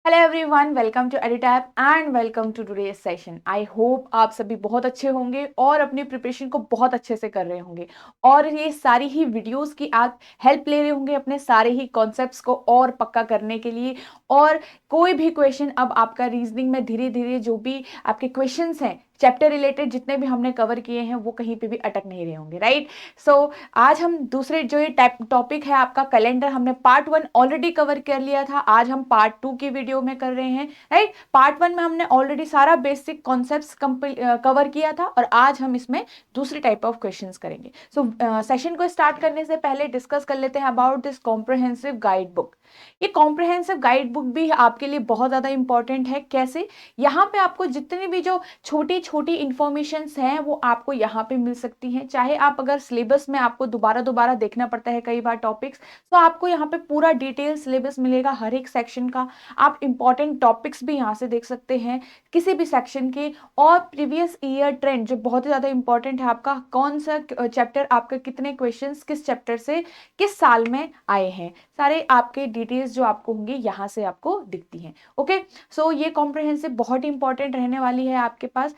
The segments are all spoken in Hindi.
Hello everyone, welcome to Edutap and welcome to today's session. I hope आप सभी बहुत अच्छे होंगे और अपनी प्रिपरेशन को बहुत अच्छे से कर रहे होंगे और ये सारी ही वीडियोस की आप हेल्प ले रहे होंगे अपने सारे ही कॉन्सेप्ट्स को और पक्का करने के लिए। और कोई भी क्वेश्चन अब आपका रीजनिंग में धीरे धीरे जो भी आपके क्वेश्चंस हैं चैप्टर रिलेटेड जितने भी हमने कवर किए हैं वो कहीं पे भी अटक नहीं रहे होंगे, राइट। सो आज हम दूसरे जो ये टॉपिक है आपका कैलेंडर, हमने पार्ट 1 ऑलरेडी कवर कर लिया था। आज हम पार्ट 2 की वीडियो में कर रहे हैं, राइट। पार्ट 1 में हमने ऑलरेडी सारा बेसिक कॉन्सेप्ट्स कवर किया था और आज हम इसमें दूसरे टाइप ऑफ क्वेश्चंस करेंगे। सो सेशन को स्टार्ट करने से पहले डिस्कस कर लेते हैं about this comprehensive guide book. ये कॉम्प्रिहेंसिव गाइड बुक भी आपके लिए बहुत ज़्यादा इंपॉर्टेंट है। कैसे? यहाँ पे आपको जितनी भी जो छोटी छोटी इंफॉर्मेशंस हैं वो आपको यहाँ पे मिल सकती हैं। चाहे आप अगर सिलेबस में आपको दोबारा दोबारा देखना पड़ता है कई बार टॉपिक्स, तो आपको यहाँ पे पूरा डिटेल सिलेबस मिलेगा हर एक सेक्शन का। आप इंपॉर्टेंट टॉपिक्स भी यहाँ से देख सकते हैं किसी भी सेक्शन के, और प्रीवियस ईयर ट्रेंड जो बहुत ही ज़्यादा इंपॉर्टेंट है, आपका कौन सा चैप्टर, आपका कितने क्वेश्चंस किस चैप्टर से किस साल में आए हैं, सारे आपके डिटेल्स जो आपको होंगे यहाँ से आपको दिखती हैं। ओके, सो ये कॉम्प्रिहेंसिव बहुत इंपॉर्टेंट रहने वाली है आपके पास।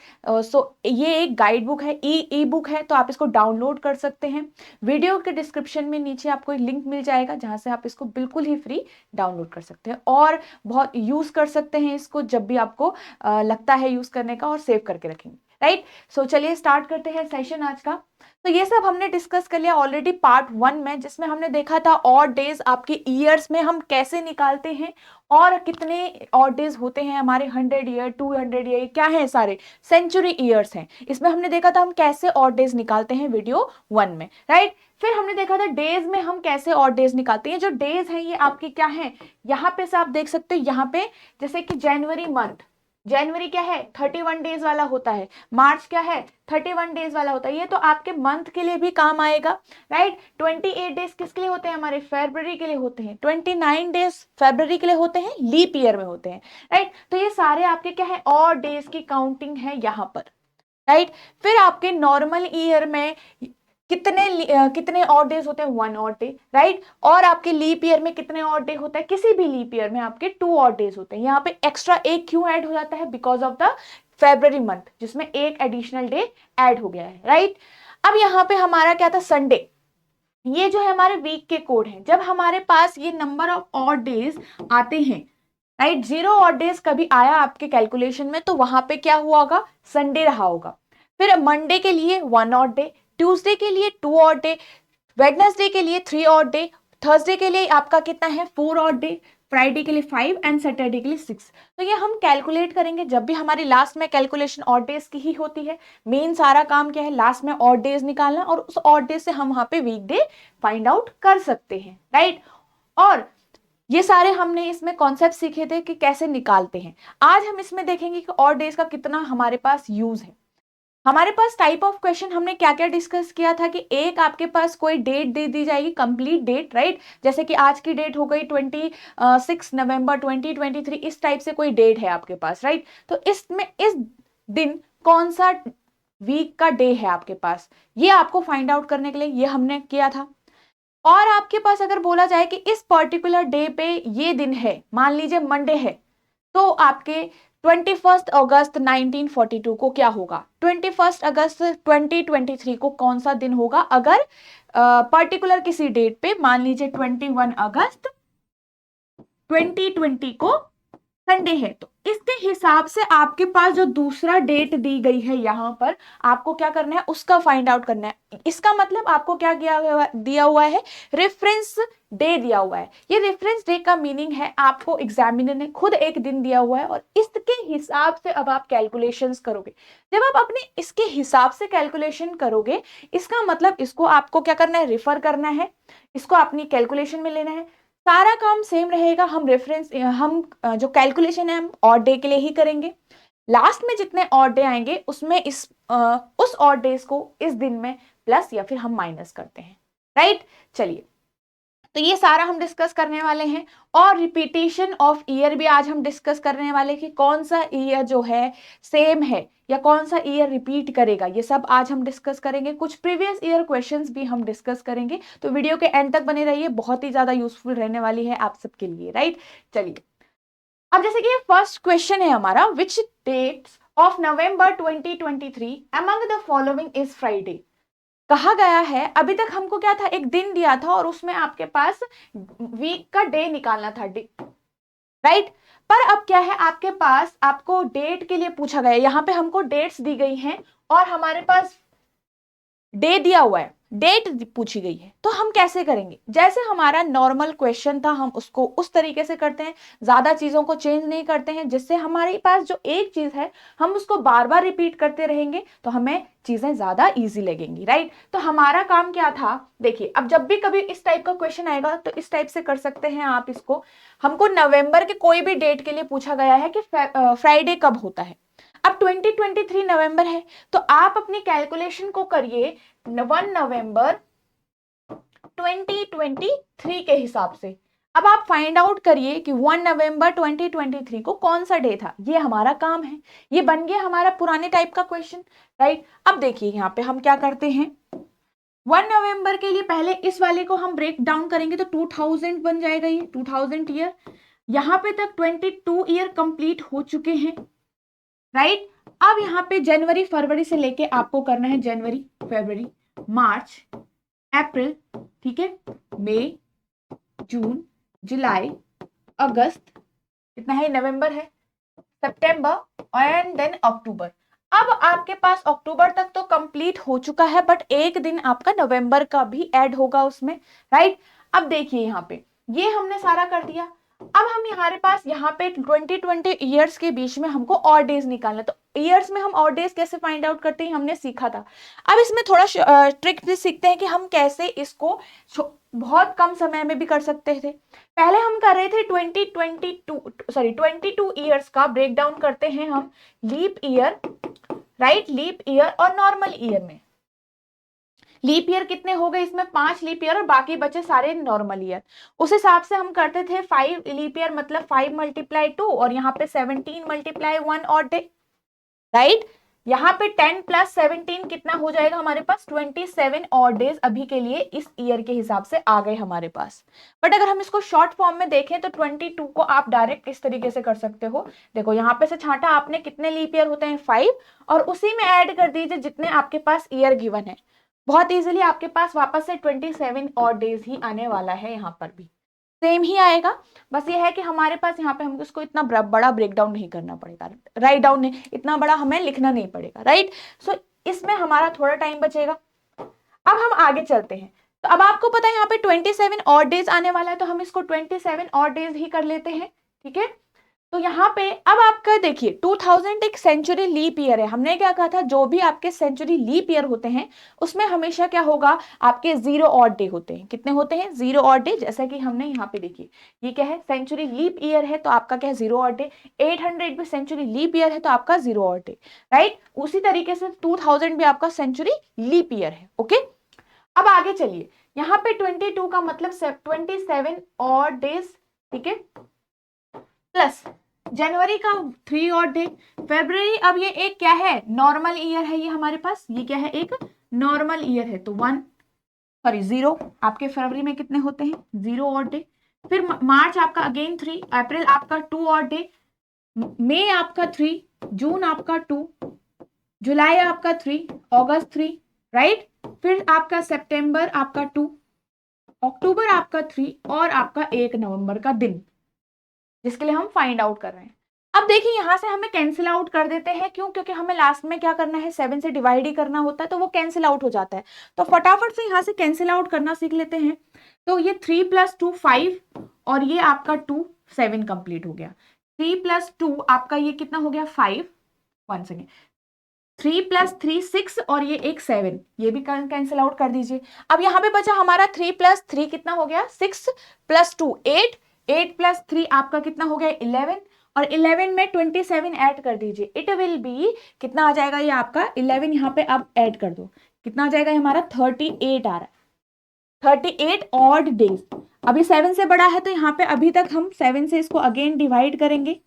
ये एक गाइड बुक है, ई बुक है, तो आप इसको डाउनलोड कर सकते हैं। वीडियो के डिस्क्रिप्शन में नीचे आपको एक लिंक मिल जाएगा जहां से आप इसको बिल्कुल ही फ्री डाउनलोड कर सकते हैं और बहुत यूज कर सकते हैं इसको जब भी आपको लगता है यूज करने का, और सेव करके रखेंगे, राइट। सो चलिए स्टार्ट करते हैं सेशन आज का। तो ये सब हमने डिस्कस कर लिया ऑलरेडी पार्ट 1 में, जिसमें हमने देखा था ऑड डेज आपके ईयर्स में हम कैसे निकालते हैं और कितने ऑड डेज होते हैं हमारे, 100 ईयर, 200 ईयर, क्या है, सारे सेंचुरी ईयर्स हैं। इसमें हमने देखा था हम कैसे ऑड डेज निकालते हैं वीडियो 1 में, राइट। फिर हमने देखा था डेज में हम कैसे ऑड डेज निकालते हैं। जो डेज हैं ये आपके क्या है, यहाँ पे से आप देख सकते हो, यहाँ पे जैसे कि जनवरी मंथ, जनवरी क्या है 31 डेज वाला होता है, मार्च क्या है 31 डेज वाला होता है। ये तो आपके मंथ के लिए भी काम आएगा, राइट। 28 डेज किसके लिए होते हैं हमारे, फरवरी के लिए होते हैं। 29 डेज फरवरी के लिए होते हैं, लीप ईयर में होते हैं, राइट। तो ये सारे आपके क्या है, और डेज की काउंटिंग है यहाँ पर, राइट। फिर आपके नॉर्मल ईयर में कितने ऑड डेज होते हैं, 1 ऑड डे, राइट। और आपके लीप ईयर में कितने ऑड डे होता है, किसी भी लीप ईयर में आपके 2 ऑड डेज होते हैं। यहाँ पे एक्स्ट्रा एक क्यों ऐड हो जाता है, because of the February month, जिसमें एक एडिशनल डे ऐड हो गया है, राइट। अब यहाँ पे हमारा क्या था, संडे। ये जो है हमारे वीक के कोड हैं। जब हमारे पास ये नंबर ऑफ ऑड डेज आते हैं, राइट, 0 ऑड डेज कभी आया आपके कैलकुलेशन में, तो वहां पे क्या हुआ होगा, संडे रहा होगा। फिर मंडे के लिए 1 ऑड डे, ट्यूसडे के लिए 2 ऑड डे, वेडनेसडे के लिए 3 ऑड डे, थर्सडे के लिए आपका कितना है, 4 ऑड डे, फ्राइडे के लिए 5 एंड सैटरडे के लिए 6। तो ये हम कैलकुलेट करेंगे जब भी हमारी लास्ट में कैलकुलेशन ऑड डेज की ही होती है। मेन सारा काम क्या है, लास्ट में ऑड डेज निकालना, और उस ऑड डे से हम वहां पे वीक डे फाइंड आउट कर सकते हैं, राइट। और ये सारे हमने इसमें कॉन्सेप्ट सीखे थे कि कैसे निकालते हैं। आज हम इसमें देखेंगे कि ऑड डेज का कितना हमारे पास यूज है। हमारे पास टाइप ऑफ क्वेश्चन हमने क्या क्या डिस्कस किया था कि एक आपके पास कोई डेट दे दी जाएगी, कंप्लीट डेट, राइट। जैसे कि आज की डेट हो गई 26 नवंबर 2023, इस टाइप से कोई डेट है आपके पास, राइट। तो इसमें इस दिन कौन सा वीक का डे है आपके पास, ये आपको फाइंड आउट करने के लिए ये हमने किया था। और आपके पास अगर बोला जाए कि इस पर्टिकुलर डे पे ये दिन है, मान लीजिए मंडे है, तो आपके 21 अगस्त 1942 को क्या होगा, 21 अगस्त 2023 को कौन सा दिन होगा, अगर पर्टिकुलर किसी डेट पे, मान लीजिए 21 अगस्त 2020 को संडे है, तो इसके हिसाब से आपके पास जो दूसरा डेट दी गई है यहाँ पर, आपको क्या करना है, उसका फाइंड आउट करना है। इसका मतलब आपको क्या दिया हुआ है, रेफरेंस डे दिया हुआ है। ये रेफरेंस डे का मीनिंग है, आपको एग्जामिनर ने खुद एक दिन दिया हुआ है और इसके हिसाब से अब आप कैलकुलेशंस करोगे। जब आप अपने इसके हिसाब से कैलकुलेशन करोगे, इसका मतलब इसको आपको क्या करना है, रेफर करना है, इसको अपनी कैलकुलेशन में लेना है। सारा काम सेम रहेगा, हम जो कैलकुलेशन है हम ऑड डे के लिए ही करेंगे। लास्ट में जितने ऑड डे आएंगे उसमें उस ऑड डेज को इस दिन में प्लस या फिर हम माइनस करते हैं, राइट। चलिए, तो ये सारा हम डिस्कस करने वाले हैं। और रिपीटेशन ऑफ ईयर भी आज हम डिस्कस करने वाले कि कौन सा ईयर जो है सेम है या कौन सा ईयर रिपीट करेगा, ये सब आज हम डिस्कस करेंगे। कुछ प्रीवियस ईयर क्वेश्चंस भी हम डिस्कस करेंगे, तो वीडियो के एंड तक बने रहिए, बहुत ही ज्यादा यूजफुल रहने वाली है आप सबके लिए, राइट। चलिए, अब जैसे कि ये फर्स्ट क्वेश्चन है हमारा, which dates of November 2023 among the following is Friday. कहा गया है, अभी तक हमको क्या था, एक दिन दिया था और उसमें आपके पास वीक का डे निकालना था, राइट। पर अब क्या है, आपके पास आपको डेट के लिए पूछा गया है, यहाँ पे हमको डेट्स दी गई हैं और हमारे पास डे दिया हुआ है, डेट पूछी गई है, तो हम कैसे करेंगे। जैसे हमारा नॉर्मल क्वेश्चन था हम उसको उस तरीके से करते हैं, ज्यादा चीजों को चेंज नहीं करते हैं, जिससे हमारे पास जो एक चीज है हम उसको बार बार रिपीट करते रहेंगे तो हमें चीजें ज्यादा इजी लगेंगी, राइट। तो हमारा काम क्या था, देखिए अब जब भी कभी इस टाइप का क्वेश्चन आएगा तो इस टाइप से कर सकते हैं आप इसको। हमको नवंबर के कोई भी डेट के लिए पूछा गया है कि फ्राइडे कब होता है। अब 2023 नवंबर है, तो आप अपनी कैलकुलेशन को करिए 1 नवंबर 2023 के हिसाब से। अब आप फाइंड आउट करिए कि 1 नवंबर 2023 को कौन सा डे था, ये हमारा काम है। ये बन गया हमारा पुराने टाइप का क्वेश्चन, राइट। अब देखिए यहाँ पे हम क्या करते हैं, 1 नवंबर के लिए पहले इस वाले को हम ब्रेक डाउन करेंगे तो 2000 बन जाएगा, ये 2000 ईयर। यहाँ पे तक 22 ईयर कंप्लीट हो चुके हैं, राइट। अब यहाँ पे जनवरी फरवरी से लेके आपको करना है जनवरी फरवरी मार्च अप्रैल, ठीक है, मई जून जुलाई अगस्त, कितना है, नवंबर है, सितंबर एंड देन अक्टूबर। अब आपके पास अक्टूबर तक तो कंप्लीट हो चुका है, बट एक दिन आपका नवंबर का भी ऐड होगा उसमें, राइट। अब देखिए यहाँ पे ये हमने सारा कर दिया। अब हम हमारे पास यहाँ पे 20 ईयर्स के बीच में हमको और डेज निकालना, तो ईयर्स में हम और डेज कैसे फाइंड आउट करते हैं हमने सीखा था। अब इसमें थोड़ा ट्रिक भी सीखते हैं कि हम कैसे इसको बहुत कम समय में भी कर सकते थे। पहले हम कर रहे थे 22 ईयर्स का ब्रेक डाउन करते हैं हम leap year, right, leap year और नॉर्मल ईयर में। लीप ईयर कितने हो गए, इसमें 5 लीप ईयर और बाकी बचे सारे नॉर्मल ईयर। उस हिसाब से हम करते थे 5 लीप ईयर मतलब 5 मल्टीप्लाई 2 और यहाँ पे 17 मल्टीप्लाई 1 और डे, राइट। यहाँ पे 10 प्लस 17 कितना हो जाएगा हमारे पास, 27 और डेज अभी के लिए इस ईयर के हिसाब से आ गए हमारे पास। बट अगर हम इसको शॉर्ट फॉर्म में देखें तो 22 को आप डायरेक्ट इस तरीके से कर सकते हो। देखो यहाँ पे से छांटा आपने, कितने लीप ईयर होते हैं 5, और उसी में ऐड कर दीजिए जितने आपके पास ईयर गिवन है। बहुत इजीली आपके पास वापस से 27 और डेज ही आने वाला है, यहाँ पर भी सेम ही आएगा। बस ये है कि हमारे पास यहाँ पे हमको इसको इतना बड़ा ब्रेक डाउन नहीं करना पड़ेगा, राइट डाउन नहीं, इतना बड़ा हमें लिखना नहीं पड़ेगा, राइट। सो इसमें हमारा थोड़ा टाइम बचेगा। अब हम आगे चलते हैं, तो अब आपको पता है यहाँ पे 27 और डेज आने वाला है, तो हम इसको 27 और डेज ही कर लेते हैं, ठीक है। तो यहाँ पे अब आपका देखिए 2000 एक सेंचुरी लीप ईयर है। हमने क्या कहा था, जो भी आपके सेंचुरी लीप ईयर होते हैं उसमें हमेशा क्या होगा, आपके 0 ऑड डे होते हैं। कितने होते हैं, 0 ऑड डे। जैसा कि हमने यहाँ पे देखिए ये क्या है, सेंचुरी लीप ईयर है तो आपका क्या है, 0 ऑड डे। 800 भी सेंचुरी लीप ईयर है तो आपका 0 ऑड डे, राइट। उसी तरीके से 2000 भी आपका सेंचुरी लीप ईयर है, ओके। अब आगे चलिए, यहाँ पे 22 का मतलब 27 और डेज, ठीक है, प्लस जनवरी का 3 और डे, फरवरी, अब ये एक क्या है, नॉर्मल ईयर है, ये हमारे पास ये क्या है, एक नॉर्मल ईयर है तो 0 आपके फरवरी में कितने होते हैं, 0 और डे। फिर मार्च आपका अगेन 3, अप्रैल आपका 2 और डे, मई आपका 3, जून आपका 2, जुलाई आपका 3, अगस्त 3, राइट। फिर आपका सितंबर आपका 2, अक्टूबर आपका 3 और आपका 1 नवंबर का दिन, जिसके लिए हम फाइंड आउट कर रहे हैं। अब देखिए यहां से हमें कैंसिल आउट कर देते हैं, क्यों, क्योंकि हमें लास्ट में क्या करना है, 7 से डिवाइड ही करना होता है, तो वो कैंसिल आउट हो जाता है। तो फटाफट से यहाँ से कैंसिल आउट करना सीख लेते हैं। तो ये 3 + 2 5 और ये आपका 2 7 कंप्लीट हो गया। 3 + 2 आपका ये कितना हो गया, 5, 1 सेकेंड, 3 + 3 6 और ये एक 7, ये भी कैंसिल आउट कर दीजिए। अब यहाँ पे बचा हमारा 3 + 3 कितना हो गया, 6 + 2 8, 8 + 3 आपका कितना हो गया, 11, और 11 में 27 ऐड कर दीजिए, इट विल बी कितना आ जाएगा, ये आपका 11 यहाँ पे आप ऐड कर दो, कितना आ जाएगा, हमारा 38 आ रहा है, 38 ऑड डेज। अभी 7 से बड़ा है तो यहाँ पे अभी तक हम 7 से इसको अगेन डिवाइड करेंगे,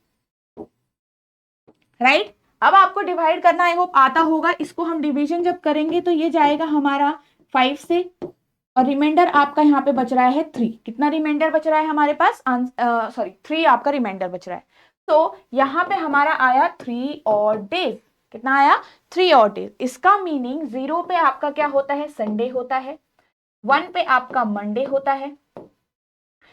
राइट। अब आपको डिवाइड करना आई होप आता होगा। इसको हम डिवीजन जब करेंगे तो ये जाएगा हमारा 5 से, और रिमाइंडर आपका यहाँ पे बच रहा है 3। कितना रिमाइंडर बच रहा है हमारे पास, 3 आपका रिमाइंडर बच रहा है। तो यहाँ पे हमारा आया 3 और डेज। कितना आया? 3 और डेज। इसका मीनिंग 0 पे आपका क्या होता है? संडे होता है। 1 पे आपका मंडे होता है।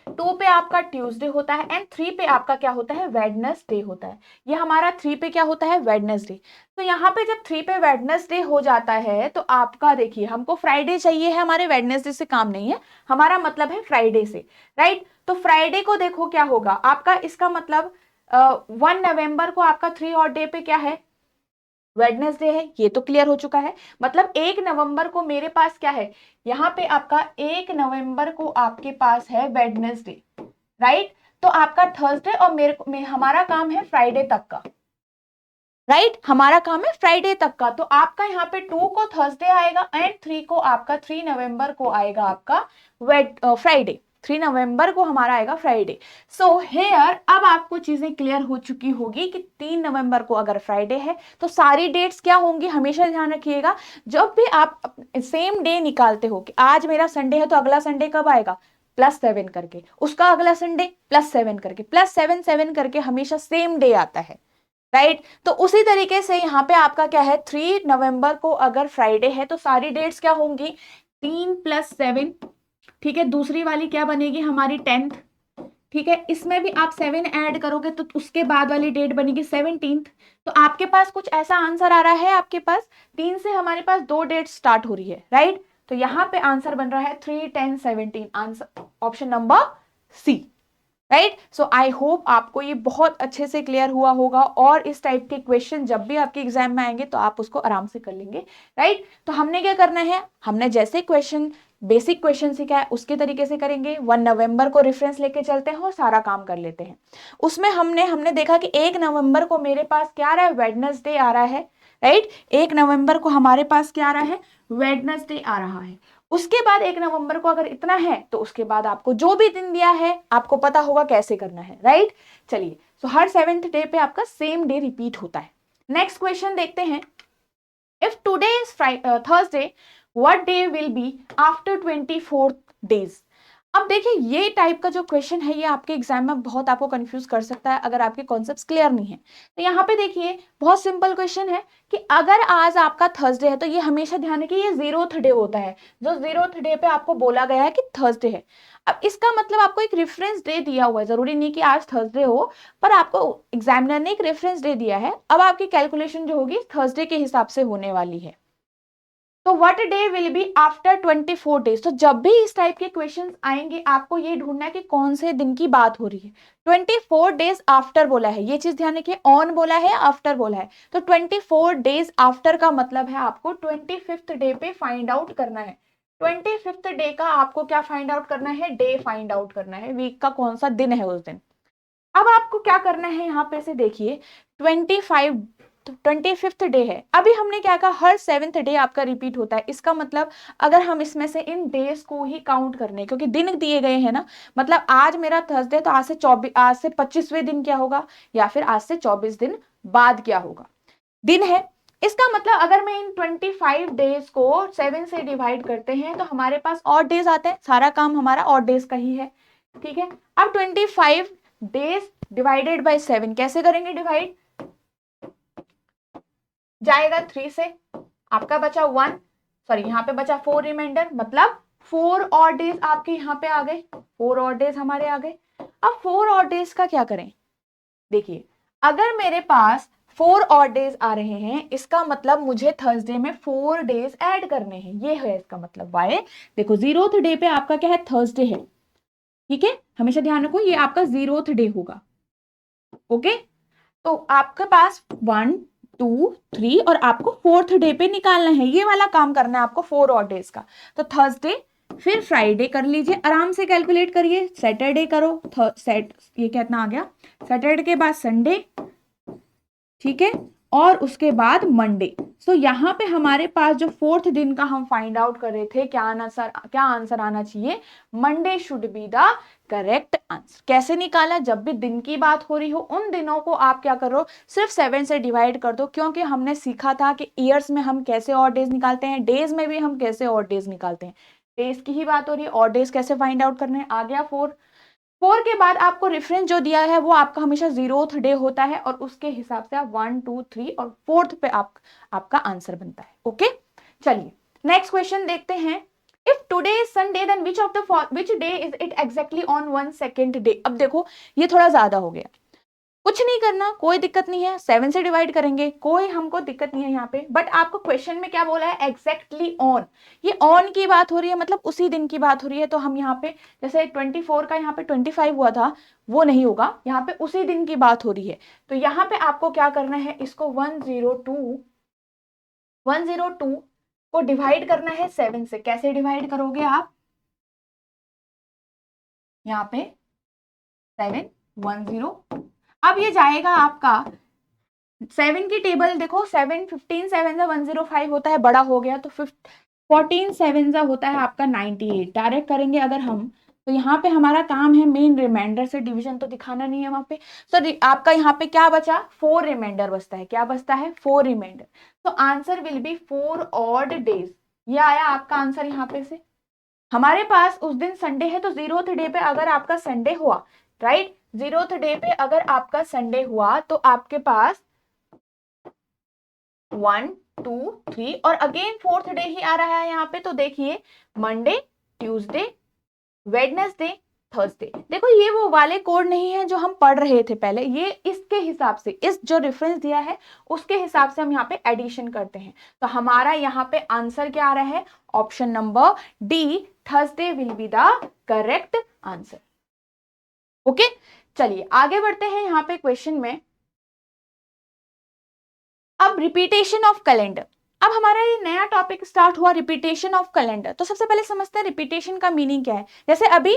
2 पे आपका ट्यूसडे होता है एंड 3 पे आपका क्या होता है? वेडनेसडे होता है। ये हमारा 3 पे क्या होता है? वेडनेसडे। तो यहाँ पे जब 3 पे वेडनेसडे हो जाता है तो आपका देखिए, हमको फ्राइडे चाहिए है, हमारे वेडनेसडे से काम नहीं है, हमारा मतलब है फ्राइडे से, राइट। तो फ्राइडे को देखो क्या होगा आपका, इसका मतलब 1 नवंबर को आपका 3 और डे पे क्या है? वेडनेसडे है। ये तो क्लियर हो चुका है। मतलब 1 नवंबर को मेरे पास क्या है? यहाँ पे आपका 1 नवंबर को आपके पास है वेडनेसडे, राइट। तो आपका थर्सडे और हमारा काम है फ्राइडे तक का, राइट। हमारा काम है फ्राइडे तक का। तो आपका यहाँ पे 2 को थर्सडे आएगा एंड 3 को आपका 3 नवंबर को आएगा आपका फ्राइडे। 3 नवंबर को हमारा आएगा फ्राइडे। सो हेयर अब आपको चीजें क्लियर हो चुकी होगी कि 3 नवंबर को अगर फ्राइडे है तो सारी डेट्स क्या होंगी? हमेशा ध्यान रखिएगा, जब भी आप सेम डे निकालते हो कि आज मेरा संडे है तो अगला संडे कब आएगा? +7 करके, उसका अगला संडे +7 करके, +7 7 करके हमेशा सेम डे आता है, राइट। तो उसी तरीके से यहाँ पे आपका क्या है? 3 नवंबर को अगर फ्राइडे है तो सारी डेट्स क्या होंगी? 3 + 7, ठीक है। दूसरी वाली क्या बनेगी? हमारी 10th, ठीक है। इसमें भी आप 7 ऐड करोगे तो उसके बाद वाली डेट बनेगी 17th। तो आपके पास कुछ ऐसा आंसर आ रहा है, आपके पास 3 से हमारे पास 2 डेट स्टार्ट हो रही है, राइट। तो यहाँ पे आंसर बन रहा है 3 10 17, answer option number C, right. So I hope आपको ये बहुत अच्छे से क्लियर हुआ होगा और इस टाइप के क्वेश्चन जब भी आपके एग्जाम में आएंगे तो आप उसको आराम से कर लेंगे, राइट। तो हमने क्या करना है? हमने जैसे क्वेश्चन, बेसिक क्वेश्चन सीखा है उसके तरीके से करेंगे। 1 नवंबर को रेफरेंस लेके चलते हैं और सारा काम कर लेते हैं। उसमें हमने देखा कि 1 नवंबर को मेरे पास क्या आ रहा है? वेडनेसडे आ रहा है, राइट। 1 नवंबर को हमारे पास क्या आ रहा है? वेडनेसडे आ रहा है। उसके बाद 1 नवंबर को अगर इतना है तो उसके बाद आपको जो भी दिन दिया है आपको पता होगा कैसे करना है, राइट। चलिए, सो हर 7th डे पे आपका सेम डे रिपीट होता है। नेक्स्ट क्वेश्चन देखते हैं। If today is Thursday, what day will be after 24 days? अब देखिए, ये टाइप का जो क्वेश्चन है ये आपके एग्जाम में बहुत आपको कंफ्यूज कर सकता है अगर आपके कॉन्सेप्ट्स क्लियर नहीं है। तो यहाँ पे देखिए, बहुत सिंपल क्वेश्चन है कि अगर आज आपका थर्सडे है तो ये हमेशा ध्यान रखिए ये 0th डे होता है। जो 0th डे पे आपको बोला गया है कि थर्सडे है। अब इसका मतलब आपको एक रेफरेंस डे दिया हुआ है, जरूरी नहीं कि आज थर्सडे हो, पर आपको एग्जामिनर ने एक रेफरेंस डे दिया है। अब आपकी कैलकुलेशन जो होगी थर्सडे के हिसाब से होने वाली है। तो what day will be after 24 days? तो जब भी इस टाइप के क्वेश्चंस आएंगे आपको ये ढूंढना है कि कौन से दिन की बात हो रही है। 24 डेज आफ्टर बोला है, ये चीज ध्यान रखिए, ऑन बोला है, आफ्टर बोला है। तो 24 डेज आफ्टर का मतलब है आपको 25th डे पे फाइंड आउट करना है। 25th डे का आपको क्या फाइंड आउट करना है? डे फाइंड आउट करना है, वीक का कौन सा दिन है उस दिन। अब आपको क्या करना है? यहाँ पे से देखिए, 25 25th डे है। अभी हमने क्या कहा? हर 7th डे आपका रिपीट होता है। इसका मतलब अगर हम इसमें से इन डेज को ही काउंट करने, क्योंकि दिन दिए गए हैं ना, मतलब आज मेरा थर्सडे तो आज से 25वें दिन क्या होगा, या फिर आज से 24 दिन बाद क्या होगा, दिन है। इसका मतलब अगर मैं इन 25 डेज को 7 से डिवाइड करते हैं तो हमारे पास और डेज आते हैं। सारा काम हमारा और डेज का ही है, ठीक है। अब 25 डेज डिवाइडेड बाय 7 कैसे करेंगे डिवाइड? जाएगा 3 से, आपका बचा 1, सॉरी यहाँ पे बचा 4 रिमाइंडर, मतलब 4 और डेज आपके यहाँ पे आ गए, 4 और डेज हमारे आ गए। अब 4 और डेज का क्या करें? देखिए, अगर मेरे पास 4 और डेज आ रहे हैं इसका मतलब मुझे थर्सडे में 4 डेज ऐड करने हैं, ये है इसका मतलब। वाई? देखो, 0th डे पे आपका क्या है? थर्सडे है, ठीक है। हमेशा ध्यान रखो ये आपका 0th डे होगा, ओके। तो आपके पास 1 2 3 और आपको 4th डे पे निकालना है, ये वाला काम करना है आपको 4 और डेज का। तो थर्सडे, फिर फ्राइडे कर लीजिए, आराम से कैलकुलेट करिए। सैटरडे करो, ये कितना आ गया? सैटरडे के बाद संडे, ठीक है, और उसके बाद मंडे। सो यहाँ पे हमारे पास जो 4th दिन का हम फाइंड आउट कर रहे थे, क्या आंसर आना चाहिए? Monday should be the correct answer. कैसे निकाला? जब भी दिन की बात हो रही हो उन दिनों को आप क्या करो? सिर्फ 7 से डिवाइड कर दो, क्योंकि हमने सीखा था कि ईयर्स में हम कैसे और डेज निकालते हैं, डेज में भी हम कैसे और डेज निकालते हैं। डेज की ही बात हो रही है, और डेज कैसे फाइंड आउट करने हैं। आ गया 4। 4 के बाद आपको रेफरेंस जो दिया है वो आपका हमेशा 0th डे होता है और उसके हिसाब से आप 1 2 3 और 4th पे आपका आंसर बनता है। ओके, चलिए नेक्स्ट क्वेश्चन देखते हैं। If today is Sunday then which day is it exactly on 1 second day. अब देखो ये थोड़ा ज्यादा हो गया, कुछ नहीं करना, कोई दिक्कत नहीं है, 7 से डिवाइड करेंगे, कोई हमको दिक्कत नहीं है यहाँ पे। बट आपको क्वेश्चन में क्या बोला है, एग्जैक्टली ऑन, ये ऑन की बात हो रही है, मतलब उसी दिन की बात हो रही है। तो हम यहाँ पे जैसे 24 का यहाँ पे 25 हुआ था, वो नहीं होगा, यहाँ पे उसी दिन की बात हो रही है। तो यहाँ पे आपको क्या करना है, इसको 102 को डिवाइड करना है 7 से। कैसे डिवाइड करोगे आप, यहाँ पे 7 10, अब ये जाएगा आपका 7 की टेबल देखो, 7 15 7 से 105 होता है, बड़ा हो गया तो 14 7 जा होता है आपका 98। डायरेक्ट करेंगे अगर हम, तो यहाँ पे हमारा काम है मेन रिमाइंडर से डिवीजन तो दिखाना नहीं है वहां पे। सर आपका यहाँ पे क्या बचा, 4 रिमाइंडर बचता है। क्या बचता है, 4 रिमाइंडर। तो answer will be 4 odd days. ये आया आपका आंसर यहाँ पे से। हमारे पास उस दिन संडे है, तो 0th डे पे अगर आपका संडे हुआ, राइट, 0th डे पे अगर आपका संडे हुआ तो आपके पास 1 2 3 और अगेन 4th डे ही आ रहा है यहाँ पे। तो देखिए मंडे, ट्यूसडे, वेडनेसडे, थर्सडे। देखो ये वो वाले कोड नहीं है जो हम पढ़ रहे थे पहले, ये इसके हिसाब से, इस जो रेफरेंस दिया है उसके हिसाब से हम यहाँ पे एडिशन करते हैं। तो हमारा यहाँ पे आंसर क्या आ रहा है, option number D, Thursday will be the correct answer. Okay, चलिए आगे बढ़ते हैं यहाँ पे क्वेश्चन में। अब रिपीटेशन ऑफ कैलेंडर, अब हमारा ये नया टॉपिक स्टार्ट हुआ, रिपीटेशन ऑफ कैलेंडर। तो सबसे पहले समझते हैं रिपीटेशन का मीनिंग क्या है। जैसे अभी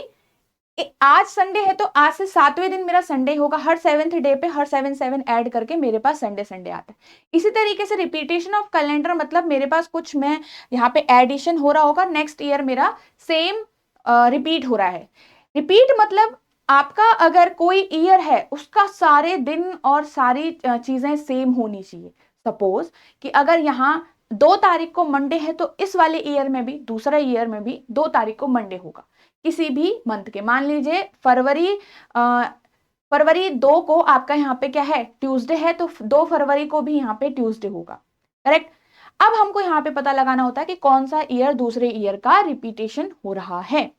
आज संडे है, तो आज से 7वें दिन मेरा संडे होगा, हर 7th डे पे हर 7 7 ऐड करके मेरे पास संडे संडे आता है। इसी तरीके से रिपीटेशन ऑफ कैलेंडर मतलब मेरे पास कुछ मैं यहाँ पे एडिशन हो रहा होगा, नेक्स्ट ईयर मेरा सेम रिपीट हो रहा है। रिपीट मतलब आपका अगर कोई ईयर है उसका सारे दिन और सारी चीजें सेम होनी चाहिए। सपोज कि अगर यहाँ 2 तारीख को मंडे है, तो इस वाले ईयर में भी, दूसरा ईयर में भी 2 तारीख को मंडे होगा किसी भी मंथ के। मान लीजिए फरवरी 2 को आपका यहाँ पे क्या है, ट्यूसडे है, तो 2 फरवरी को भी यहाँ पे ट्यूसडे होगा, करेक्ट। अब हमको यहाँ पे पता लगाना होता है कि कौन सा ईयर दूसरे ईयर का रिपीटेशन हो रहा है,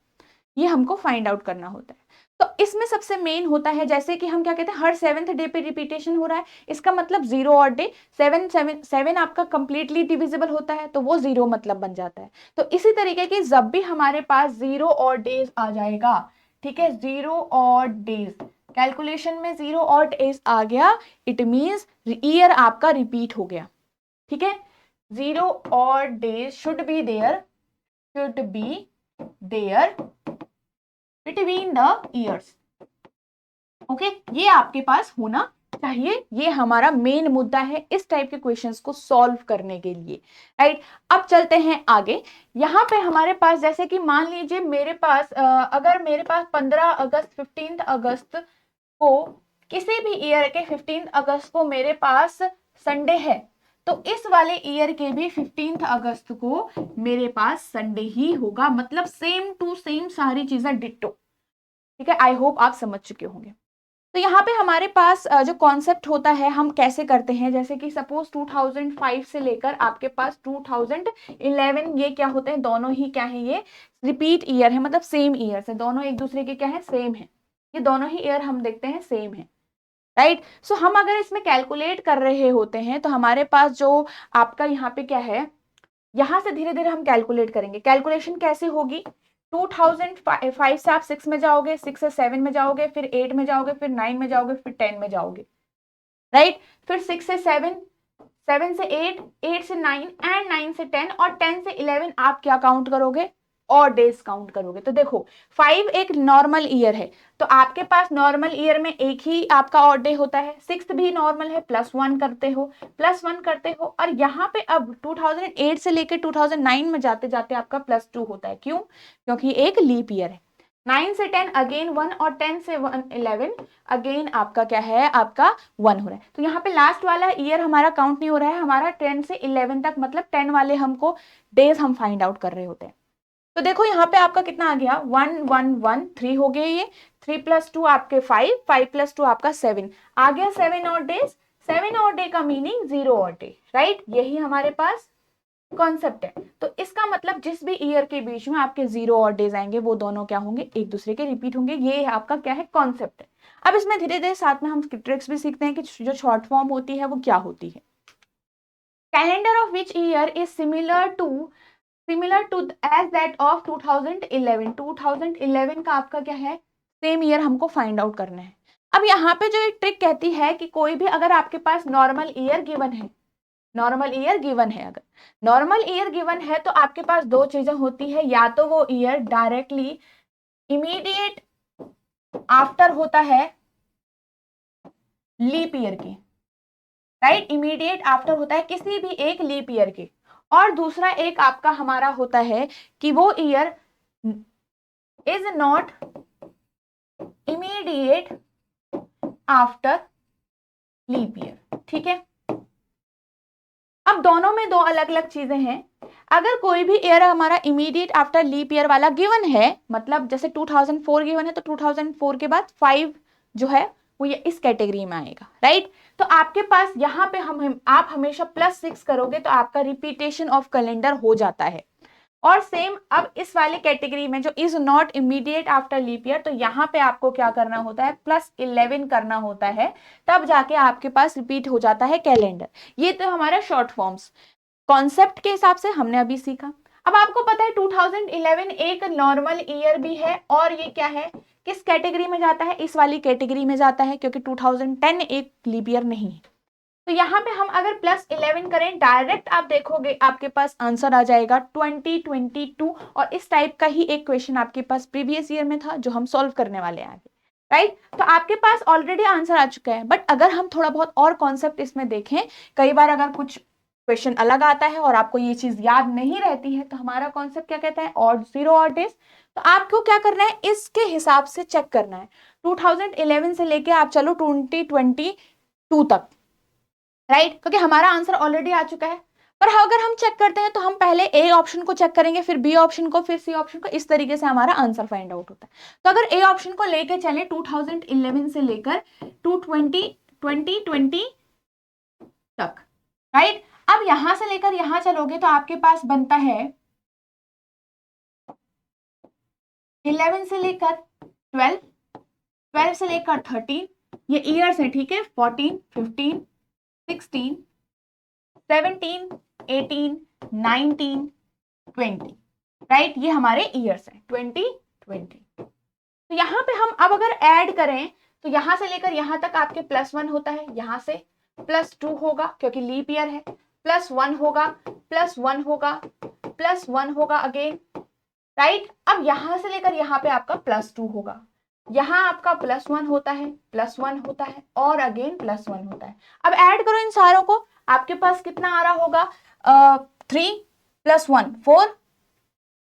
ये हमको फाइंड आउट करना होता है। तो इसमें सबसे मेन होता है, जैसे कि हम क्या कहते हैं, हर 7th डे पे रिपीटेशन हो रहा है, इसका मतलब 0 और डे, 7 आपका कंप्लीटली डिविजिबल होता है, तो वो 0 मतलब बन जाता है। तो इसी तरीके की जब भी हमारे पास 0 और डेज आ जाएगा, ठीक है, 0 और डेज कैलकुलेशन में 0 और डेज आ गया, इट मींस ईयर आपका रिपीट हो गया, ठीक है। 0 और days should be there between the years. Okay, ये आपके पास होना चाहिए, ये हमारा मेन मुद्दा है इस टाइप के क्वेश्चंस को सॉल्व करने के लिए, राइट। अब चलते हैं आगे। यहाँ पे हमारे पास जैसे कि मान लीजिए मेरे पास अगर मेरे पास 15 अगस्त 15 अगस्त को, किसी भी ईयर के 15 अगस्त को मेरे पास संडे है, तो इस वाले ईयर के भी 15 अगस्त को मेरे पास संडे ही होगा, मतलब सेम टू सेम सारी चीजें डिट्टो, ठीक है। आई होप आप समझ चुके होंगे। तो यहाँ पे हमारे पास जो कॉन्सेप्ट होता है हम कैसे करते हैं, जैसे कि सपोज 2005 से लेकर आपके पास 2011, ये क्या होते हैं, दोनों ही क्या है, ये रिपीट ईयर है, मतलब सेम ईयर है, दोनों एक दूसरे के क्या है, सेम है, ये दोनों ही ईयर हम देखते हैं सेम है, राइट। सो हम अगर इसमें कैलकुलेट कर रहे होते हैं तो हमारे पास जो आपका यहाँ पे क्या है, यहां से धीरे धीरे हम कैलकुलेट करेंगे। कैलकुलेशन कैसे होगी, 2005 से आप 6 में जाओगे, 6 से 7 में जाओगे, फिर 8 में जाओगे, फिर 9 में जाओगे, फिर 10 में जाओगे, राइट। फिर 6 से 7, 7 से 8, 8 से 9 एंड 9 से 10 और 10 से 11 आप क्या काउंट करोगे, और डेज काउंट करोगे। तो देखो 5 एक नॉर्मल ईयर है, तो आपके पास नॉर्मल ईयर में एक ही आपका ऑड डे होता है, 6th भी नॉर्मल है, +1 करते हो, +1 करते हो, और यहाँ पे अब 2008 से लेकर 2009 में जाते जाते आपका +2 होता है। क्यों, क्योंकि एक लीप ईयर है। 9 से 10 अगेन 1 और 10 से 11 अगेन आपका क्या है, आपका 1 हो रहा है। तो यहाँ पे लास्ट वाला ईयर हमारा काउंट नहीं हो रहा है, हमारा 10 से 11 तक, मतलब 10 वाले हमको डेज हम फाइंड आउट कर रहे होते हैं। तो देखो यहाँ पे आपका कितना आ गया, 1 1 1 3 हो गए, ये 3 + 2 आपके 5, 5 + 2 आपका 7, आ गया 7 ऑड डेज। 7 ऑड डे का मीनिंग 0 ऑड डे, राइट? यही हमारे पास कॉन्सेप्ट है। तो इसका मतलब जिस भी ईयर के बीच में आपके 0 ऑड डेज आएंगे वो दोनों क्या होंगे, एक दूसरे के रिपीट होंगे। ये आपका क्या है, कॉन्सेप्ट है। अब इसमें धीरे धीरे साथ में हम ट्रिक्स भी सीखते हैं कि जो शॉर्ट फॉर्म होती है वो क्या होती है। Calendar of which year is similar to as that of 2011। 2011 का आपका क्या है, सेम ईयर हमको फाइंड आउट करना है। अब यहाँ पे जो एक ट्रिक कहती है कि कोई भी अगर आपके पास नॉर्मल ईयर गिवन है, अगर नॉर्मल ईयर गिवन है तो आपके पास दो चीजें होती है, या तो वो ईयर डायरेक्टली इमीडिएट आफ्टर होता है लीप ईयर के, राइट? इमीडिएट आफ्टर होता है किसी भी एक लीप ईयर के, और दूसरा एक आपका हमारा होता है कि वो year is not immediate after leap year, ठीक है? अब दोनों में दो अलग अलग चीजें हैं। अगर कोई भी ईयर हमारा इमीडिएट आफ्टर लीप ईयर वाला गिवन है, मतलब जैसे 2004 गिवन है तो 2004 के बाद 5 जो है वो ये इस कैटेगरी में आएगा, राइट? तो आपके पास यहाँ पे आप हमेशा +6 करोगे तो आपका रिपीटेशन ऑफ कैलेंडर हो जाता है। और सेम अब इस वाले कैटेगरी में जो is not immediate after leap year, तो यहाँ पे आपको क्या करना होता है, +11 करना होता है, तब जाके आपके पास रिपीट हो जाता है कैलेंडर। ये तो हमारा शॉर्ट फॉर्म्स कॉन्सेप्ट के हिसाब से हमने अभी सीखा। अब आपको पता है 2011 एक नॉर्मल ईयर भी है, और ये क्या है, किस कैटेगरी में जाता है, इस वाली कैटेगरी में जाता है, क्योंकि 2010 एक लीप ईयर नहीं है। तो यहाँ पे हम अगर +11 करें डायरेक्ट, आप देखोगे आपके पास आंसर आ जाएगा 2022, और इस टाइप का ही एक क्वेश्चन आपके पास प्रीवियस ईयर में था जो हम सॉल्व करने वाले हैं आगे, राइट? तो आपके पास ऑलरेडी आंसर आ चुका है। बट अगर हम थोड़ा बहुत और कॉन्सेप्ट इसमें देखें, कई बार अगर कुछ क्वेश्चन अलग आता है और आपको ये चीज याद नहीं रहती है, तो हमारा कॉन्सेप्ट क्या कहता है, ऑड 0 ऑड डेज। तो आपको क्या करना है, इसके हिसाब से चेक करना है। 2011 से लेके आप चलो 2022 तक, राइट? क्योंकि हमारा आंसर ऑलरेडी आ चुका है। पर अगर हम चेक करते हैं तो हम पहले ए ऑप्शन को चेक करेंगे, फिर बी ऑप्शन को, फिर सी ऑप्शन को, इस तरीके से हमारा आंसर फाइंड आउट होता है। तो अगर ए ऑप्शन को लेके चले 2011 से लेकर 2020 तक, राइट? अब यहां से लेकर यहां चलोगे तो आपके पास बनता है 11 से लेकर 12, 12 से लेकर 13, ये ईयर्स है, ठीक है? 14, 15, 16, 17, 18, 19, 20, राइट? ये हमारे ईयर्स हैं 2020। तो यहाँ पे हम अब अगर ऐड करें तो यहां से लेकर यहां तक आपके +1 होता है, यहां से +2 होगा क्योंकि लीप ईयर है, +1 होगा, +1 होगा, +1 होगा अगेन, राइट? अब यहां से लेकर यहां पे आपका +2 होगा, यहां आपका +1 होता है, +1 होता है, और अगेन +1 होता है। अब ऐड करो इन सारों को, आपके पास कितना आ रहा होगा, 3 + 1 4,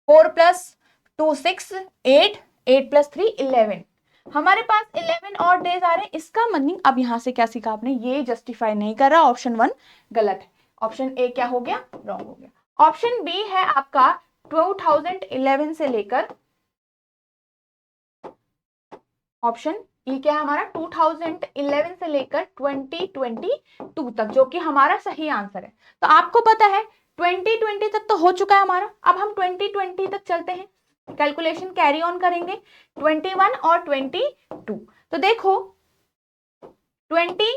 4 + 2 6, 8, 8 + 3 11, हमारे पास 11 और डेज आ रहे हैं। इसका मीनिंग अब यहां से क्या सीखा आपने, ये जस्टिफाई नहीं कर रहा, ऑप्शन 1 गलत है, ऑप्शन ए क्या हो गया, रॉन्ग हो गया। ऑप्शन बी है आपका 2011 से लेकर, ऑप्शन ई क्या है हमारा, 2011 से लेकर 2022 तक, जो कि हमारा सही आंसर है। तो आपको पता है 2020 तक तो हो चुका है हमारा, अब हम 2020 तक चलते हैं, कैलकुलेशन कैरी ऑन करेंगे 21 और 22। तो देखो 20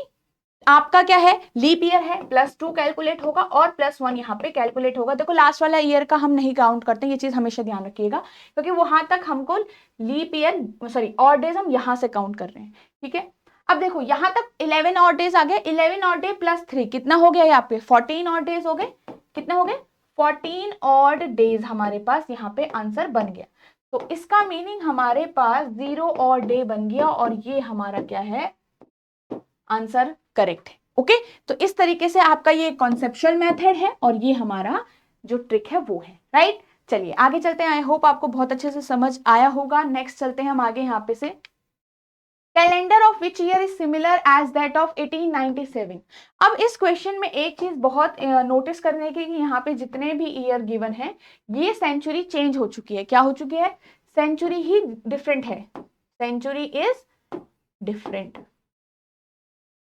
आपका क्या है, लीप ईयर है, +2 कैलकुलेट होगा और +1 यहाँ पे कैलकुलेट होगा। देखो लास्ट वाला ईयर का हम नहीं काउंट करते, ये चीज हमेशा ध्यान रखिएगा, क्योंकि वहां तक हमको leap year sorry odd days हम यहाँ से काउंट कर रहे हैं, ठीक है? अब देखो यहाँ तक 11 ऑड डेज आ गए, 11 ऑड डे +3 कितना हो गया यहाँ पे, 14 ऑड डेज हो गए, कितने हो गए, 14 ऑड डेज हमारे पास यहाँ पे आंसर बन गया। तो इसका मीनिंग हमारे पास 0 ऑड डे बन गया, और ये हमारा क्या है, आंसर करेक्ट है। ओके, तो इस तरीके से आपका ये कॉन्सेप्चुअल मेथड है, और ये हमारा जो ट्रिक है वो है, राइट? चलिए आगे चलते हैं, आई होप आपको बहुत अच्छे से समझ आया होगा। नेक्स्ट चलते हैं हम आगे, यहाँ पे से calendar of which year is similar as that of 1897। अब इस क्वेश्चन में एक चीज बहुत नोटिस करने की, कि यहाँ पे जितने भी ईयर गिवन है ये सेंचुरी चेंज हो चुकी है। क्या हो चुकी है, सेंचुरी ही डिफरेंट है, सेंचुरी इज डिफरेंट,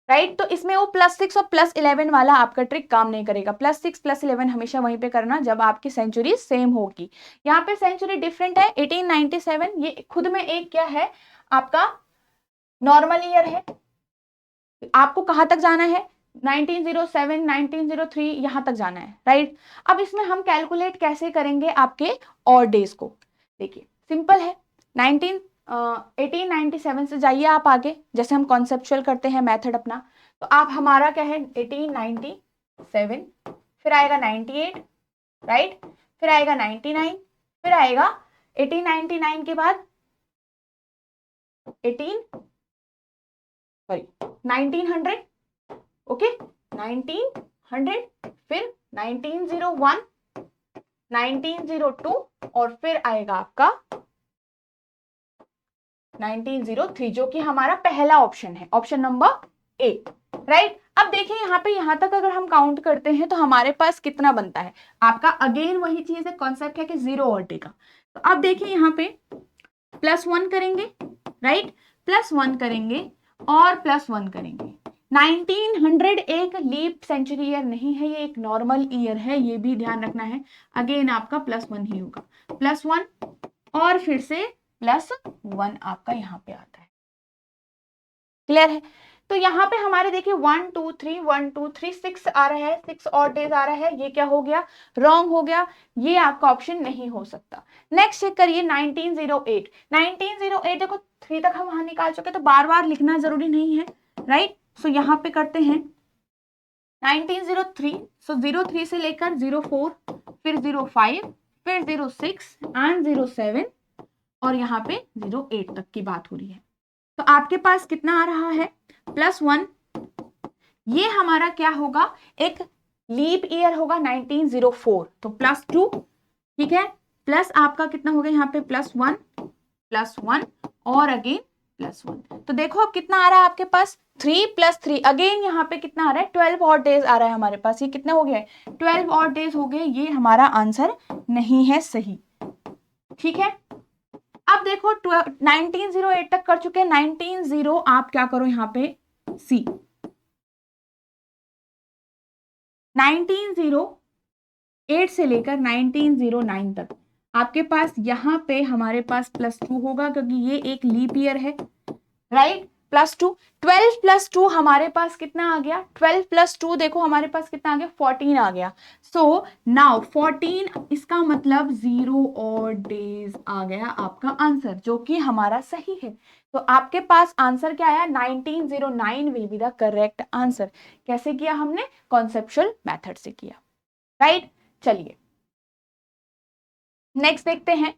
राइट। तो इसमें वो +6 और +11 वाला आपका ट्रिक काम नहीं करेगा। +6 +11 हमेशा वहीं पे करना जब आपकी सेंचुरी सेम होगी। यहाँ पे सेंचुरी डिफरेंट है। 1897 ये खुद में एक क्या है, आपका नॉर्मल ईयर है। आपको कहाँ तक जाना है, 1907 1903 यहां तक जाना है, राइट। अब इसमें हम कैलकुलेट कैसे करेंगे आपके और डेज को, देखिए सिंपल है। 1897 से जाइए आप आगे, जैसे हम कॉन्सेप्चुअल करते हैं मेथड अपना। तो आप हमारा क्या है 1897, फिर आएगा 98, राइट, फिर आएगा 99, फिर आएगा 1899 के बाद 1900, ओके 1900, फिर 1901, 1902 और फिर आएगा आपका 1903, जो कि हमारा पहला ऑप्शन है, ऑप्शन नंबर ए, राइट। अब देखिए यहाँ पे, यहाँ तक अगर हम काउंट करते हैं तो हमारे पास कितना बनता है आपका, अगेन वही चीज है, कॉन्सेप्ट है कि 0 और डे का। तो अब देखिए यहाँ पे +1 करेंगे, राइट, +1 करेंगे और +1 करेंगे। 1900 एक लीप सेंचुरी ईयर नहीं है, ये एक नॉर्मल ईयर है, ये भी ध्यान रखना है। अगेन आपका +1 ही होगा, +1 और फिर से +1 आपका यहाँ पे आता है, क्लियर है। तो यहाँ पे हमारे देखिए 1 2 3 1 2 3 6 आ रहा है, 6 और डेज आ रहा है, ये क्या हो गया, रॉन्ग हो गया, ये आपका ऑप्शन नहीं हो सकता। नेक्स्ट चेक करिए 1908, 1908 देखो 3 तक हम वहां निकाल चुके, तो बार बार लिखना जरूरी नहीं है, राइट। सो यहाँ पे करते हैं 1903, सो 03 से लेकर 04, फिर 05, फिर 06 एंड 07 और यहाँ पे 08 तक की बात हो रही है। तो आपके पास कितना आ रहा है, +1, ये हमारा क्या होगा, एक लीप ईयर होगा 1904, तो +2, ठीक है, प्लस आपका कितना हो गया यहाँ पे +1 और अगेन +1। तो देखो अब कितना आ रहा है आपके पास, 3 + 3, अगेन यहाँ पे कितना आ रहा है, 12 और डेज आ रहा है हमारे पास। ये कितने हो गए, 12 और डेज हो गए, ये हमारा आंसर नहीं है सही, ठीक है। अब देखो 1908 तक कर चुके हैं, 19 आप क्या करो यहाँ पे सी, 1908 से लेकर 1909 तक आपके पास यहाँ पे हमारे पास +2 होगा, क्योंकि ये एक लीप ईयर है, राइट। +2, 12 + 2 हमारे पास कितना आ गया, 12 + 2 देखो हमारे पास कितना आ गया, 14 आ गया। सो नाउ 14, इसका मतलब 0 और डेज आ गया आपका आंसर, जो कि हमारा सही है। तो आपके पास आंसर क्या आया, 1909 will be the correct answer. कैसे किया हमने, कॉन्सेप्चुअल मेथड से किया, राइट। चलिए नेक्स्ट देखते हैं,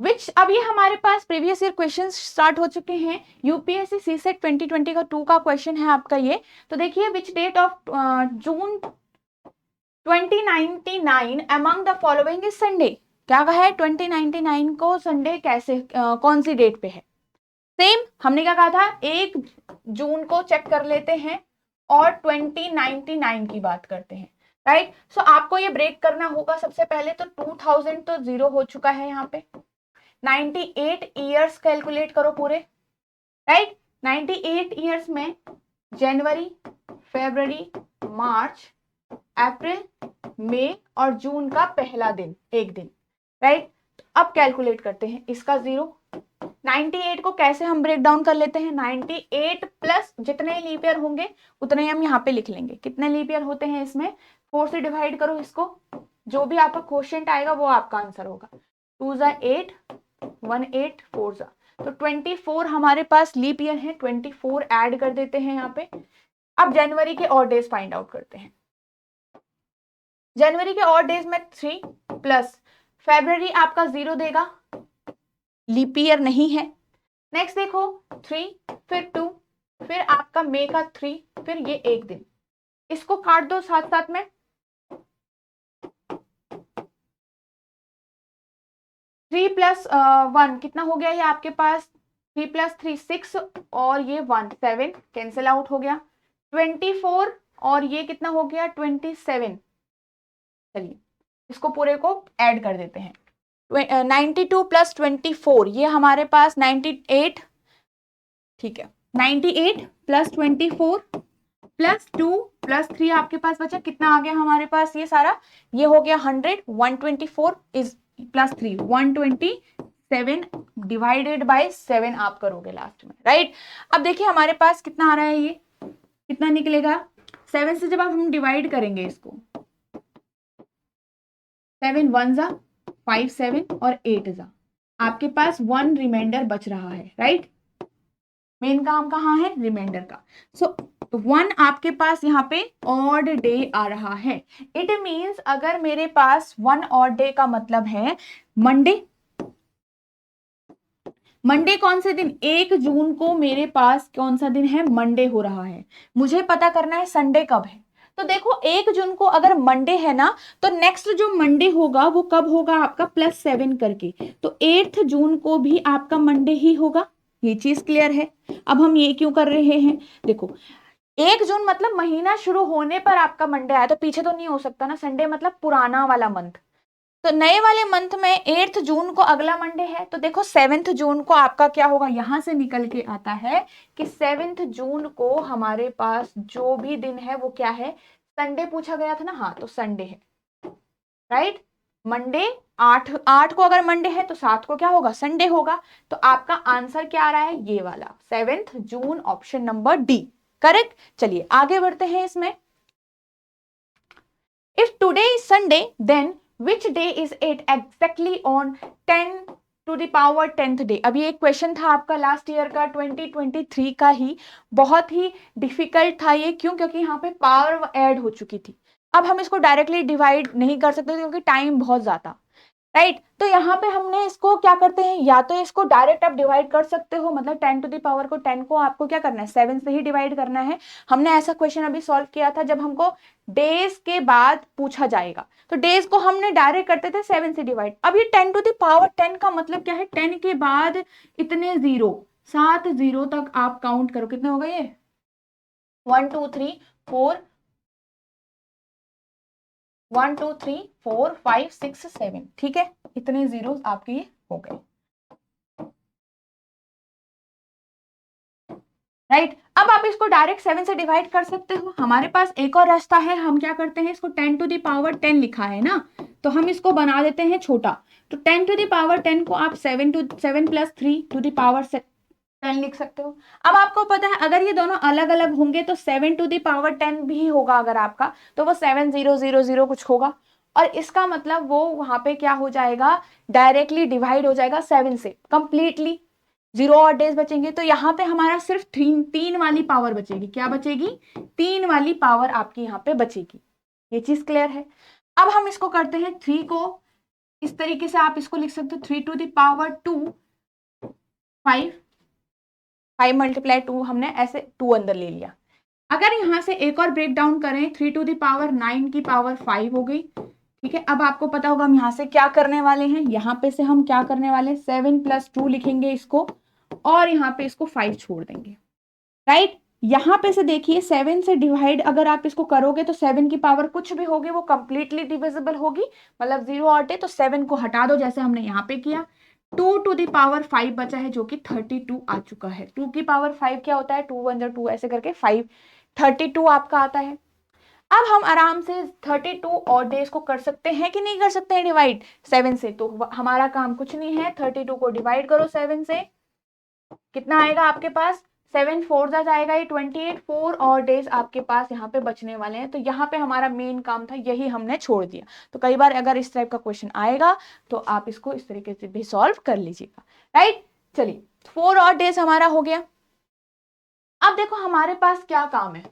विच, अब ये हमारे पास प्रीवियस ईयर क्वेश्चन स्टार्ट हो चुके हैं। यूपीएससी सीसेट 2020 का 2 का क्वेश्चन है आपका ये। तो देखिए, which date of June 2099 among the following is Sunday, क्या कहा है, 2099 को संडे कैसे, कौन सी डेट पे है। सेम हमने क्या कहा था, 1 जून को चेक कर लेते हैं और 2099 की बात करते हैं, राइट। सो आपको ये ब्रेक करना होगा सबसे पहले, तो 2000 तो 0 हो चुका है यहाँ पे, 98 ईयर्स कैलकुलेट करो पूरे, राइट। 98 ईयर्स में जनवरी, फरवरी, मार्च, अप्रैल, मई और जून का पहला दिन, एक दिन, राइट। अब कैलकुलेट करते हैं इसका 0। 98 को कैसे हम ब्रेक डाउन कर लेते हैं, 98 प्लस जितने लीप ईयर होंगे उतने हम यहाँ पे लिख लेंगे। कितने लीप ईयर होते हैं इसमें, 4 से डिवाइड करो इसको, जो भी आपका क्वेश्चन आएगा वो आपका आंसर होगा। 2 × 8, 1 8 4 ज़ा, तो 24 हमारे पास लीप ईयर है, 24 ऐड कर देते हैं यहाँ पे। अब जनवरी के और डेज फाइंड आउट करते हैं। जनवरी के और डेज में 3 प्लस फरवरी आपका 0 देगा, लीप ईयर नहीं है। नेक्स्ट देखो 3, फिर 2, फिर आपका मई का 3, फिर ये एक दिन, इसको काट दो साथ साथ में। 3 + 1 कितना हो गया, ये आपके पास 3 + 3 6 और ये 1 7 कैंसिल आउट हो गया। 24 और ये कितना हो गया 27। चलिए इसको पूरे को ऐड कर देते हैं। 92 प्लस 24, ये हमारे पास 98, ठीक है, 98 प्लस 24 प्लस 2 प्लस 3 आपके पास बचा, कितना आ गया हमारे पास ये सारा, ये हो गया 100, 124 इज प्लस 3 127 डिवाइडेड बाय 7 आप करोगे लास्ट में, राइट। अब देखिए हमारे पास कितना आ रहा है, ये कितना निकलेगा, 7 से जब आप हम डिवाइड करेंगे इसको, 7 1 जा 5 7 और 8 जा, आपके पास 1 रिमाइंडर बच रहा है, राइट। मेन काम कहाँ है, रिमाइंडर का। सो 1 आपके पास यहाँ पे ऑड डे आ रहा है। इट मींस अगर मेरे पास 1 ऑड डे का मतलब है मंडे, मंडे कौन से दिन, 1 जून को मेरे पास कौन सा दिन है, मंडे हो रहा है। मुझे पता करना है संडे कब है, तो देखो 1 जून को अगर मंडे है ना, तो नेक्स्ट जो मंडे होगा वो कब होगा आपका, +7 करके, तो 8 जून को भी आपका मंडे ही होगा। ये चीज क्लियर है। अब हम ये क्यों कर रहे हैं, देखो 1 जून मतलब महीना शुरू होने पर आपका मंडे आया, तो पीछे तो नहीं हो सकता ना, संडे मतलब पुराना वाला मंथ, तो नए वाले मंथ में 8 जून को अगला मंडे है, तो देखो 7 जून को आपका क्या होगा, यहां से निकल के आता है कि 7 जून को हमारे पास जो भी दिन है वो क्या है, संडे पूछा गया था ना, हाँ तो संडे है, राइट। मंडे 8 को अगर मंडे है तो 7 को क्या होगा, संडे होगा। तो आपका आंसर क्या आ रहा है, ये वाला 7 June, option number D correct. चलिए आगे बढ़ते हैं इसमें। If today is Sunday then which day is it exactly on 10⁻10th day. अभी एक क्वेश्चन था आपका लास्ट ईयर का 2023 का ही, बहुत ही डिफिकल्ट था ये, क्यों, क्योंकि यहाँ पे पावर ऐड हो चुकी थी। अब हम इसको डायरेक्टली डिवाइड नहीं कर सकते क्योंकि टाइम बहुत ज्यादा, राइट। तो यहाँ पे हमने इसको क्या करते हैं, या तो इसको डायरेक्ट आप डिवाइड कर सकते हो, मतलब 10⁻10 को आपको क्या करना है, 7 से ही डिवाइड करना है। हमने ऐसा क्वेश्चन अभी सॉल्व किया था जब हमको डेज के बाद पूछा जाएगा, तो डेज को हमने डायरेक्ट करते थे 7 से डिवाइड। अब ये 10⁻10 का मतलब क्या है, 10 के बाद इतने जीरो, 7 जीरो तक आप काउंट करो, कितने हो गए ये, 1 2 3 4 1 2 3 4 5 6 7, ठीक है, इतने जीरो आपके ये हो गए, राइट। अब आप इसको डायरेक्ट 7 से डिवाइड कर सकते हो। हमारे पास एक और रास्ता है, हम क्या करते हैं, इसको 10⁻10 लिखा है ना, तो हम इसको बना देते हैं छोटा, तो 10⁻10 को आप 7 + 3⁻10 लिख सकते हो। अब आपको पता है अगर ये दोनों अलग अलग होंगे तो 7⁻10 भी होगा, अगर आपका तो वो 7000 कुछ होगा, और इसका मतलब वो वहां पे क्या हो जाएगा, डायरेक्टली डिवाइड हो जाएगा 7 से कंप्लीटली, जीरो और डेज बचेंगे। तो यहाँ पे हमारा सिर्फ 3 वाली पावर बचेगी, क्या बचेगी, 3 वाली पावर आपकी यहाँ पे बचेगी। ये चीज क्लियर है। अब हम इसको करते हैं 3 को, इस तरीके से आप इसको लिख सकते हो 3⁻2 5 5 × 2 हमने ऐसे 2 अंदर ले लिया। अगर यहां से एक और ब्रेक डाउन करें, 3⁻9 की पावर 5 हो गई, ठीक है। अब आपको पता होगा हम यहां से क्या करने वाले हैं, यहां पे से हम क्या करने वाले हैं, 7 + 2 लिखेंगे इसको, और यहाँ पे इसको 5 छोड़ देंगे, राइट। यहाँ पे से देखिए 7 से डिवाइड अगर आप इसको करोगे तो 7 की पावर कुछ भी होगी वो कंप्लीटली डिविजिबल होगी, मतलब जीरो ऑड है, तो 7 को हटा दो जैसे हमने यहाँ पे किया। 2⁻5 बचा है जो कि 32 आ चुका है। 2 की पावर 5 क्या होता है, 2 1 जा 2 ऐसे करके 5 32 आपका आता है। अब हम आराम से 32 और डेज को कर सकते हैं कि नहीं कर सकते हैं डिवाइड 7 से, तो हमारा काम कुछ नहीं है, 32 को डिवाइड करो 7 से, कितना आएगा आपके पास, 7 4 जा जाएगा ये 28, 4 और डेज आपके पास यहाँ पे बचने वाले हैं। तो यहाँ पे हमारा मेन काम था, यही हमने छोड़ दिया। तो कई बार अगर इस टाइप का क्वेश्चन आएगा तो आप इसको इस तरीके से भी सॉल्व कर लीजिएगा, राइट। चलिए 4 और डेज हमारा हो गया। अब देखो हमारे पास क्या काम है,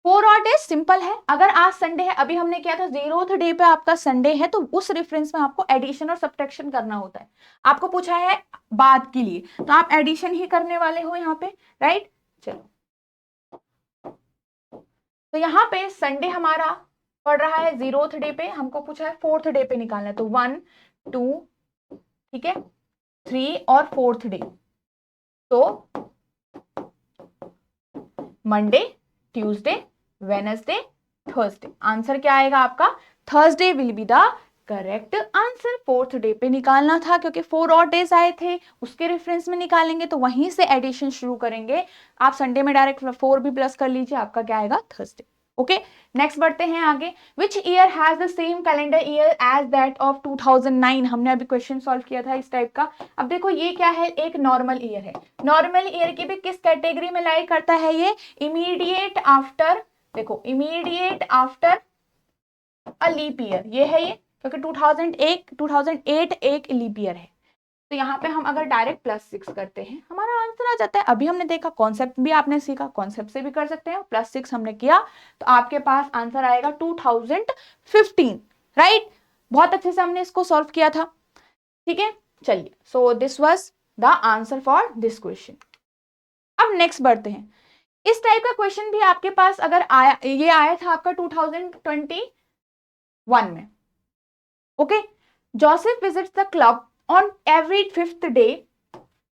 4 और डेज सिंपल है। अगर आज संडे है, अभी हमने किया था 0th डे पे आपका संडे है, तो उस रेफरेंस में आपको एडिशन और सब्ट्रैक्शन करना होता है। आपको पूछा है बाद के लिए, तो आप एडिशन ही करने वाले हो यहाँ पे, राइट। चलो तो यहाँ पे संडे हमारा पड़ रहा है 0th डे पे, हमको पूछा है 4th डे पे निकालना है, तो 1 2 ठीक है 3 और 4th डे, तो Monday Tuesday Wednesday Thursday, answer क्या आएगा आपका, Thursday will be the correct answer. 4th day पे निकालना था क्योंकि 4 और डेज आए थे, उसके रेफरेंस में निकालेंगे तो वहीं से एडिशन शुरू करेंगे। आप संडे में डायरेक्ट 4 भी प्लस कर लीजिए, आपका क्या आएगा थर्सडे। ओके, नेक्स्ट बढ़ते हैं आगे। Which year has the same calendar year as that of 2009। हमने अभी क्वेश्चन सॉल्व किया था इस टाइप का। अब देखो ये क्या है, एक नॉर्मल ईयर है। नॉर्मल ईयर की भी किस कैटेगरी में लाई करता है ये, इमीडिएट आफ्टर, देखो immediate after a leap year, ये है ये, क्योंकि 2008 एक लीप ईयर है। तो यहाँ पे हम अगर डायरेक्ट +6 करते हैं हमारा आंसर आ जाता है। अभी हमने देखा कॉन्सेप्ट भी आपने सीखा, कॉन्सेप्ट से भी कर सकते हैं। +6 हमने किया तो आपके पास आंसर आएगा 2015, राइट। बहुत अच्छे से हमने इसको सॉल्व किया था, ठीक है। चलिए, so this was the answer for this question. अब नेक्स्ट बढ़ते हैं। इस टाइप का क्वेश्चन भी आपके पास अगर आया, ये आया था आपका 2021 में। Okay, Joseph visits the club on every 5th day.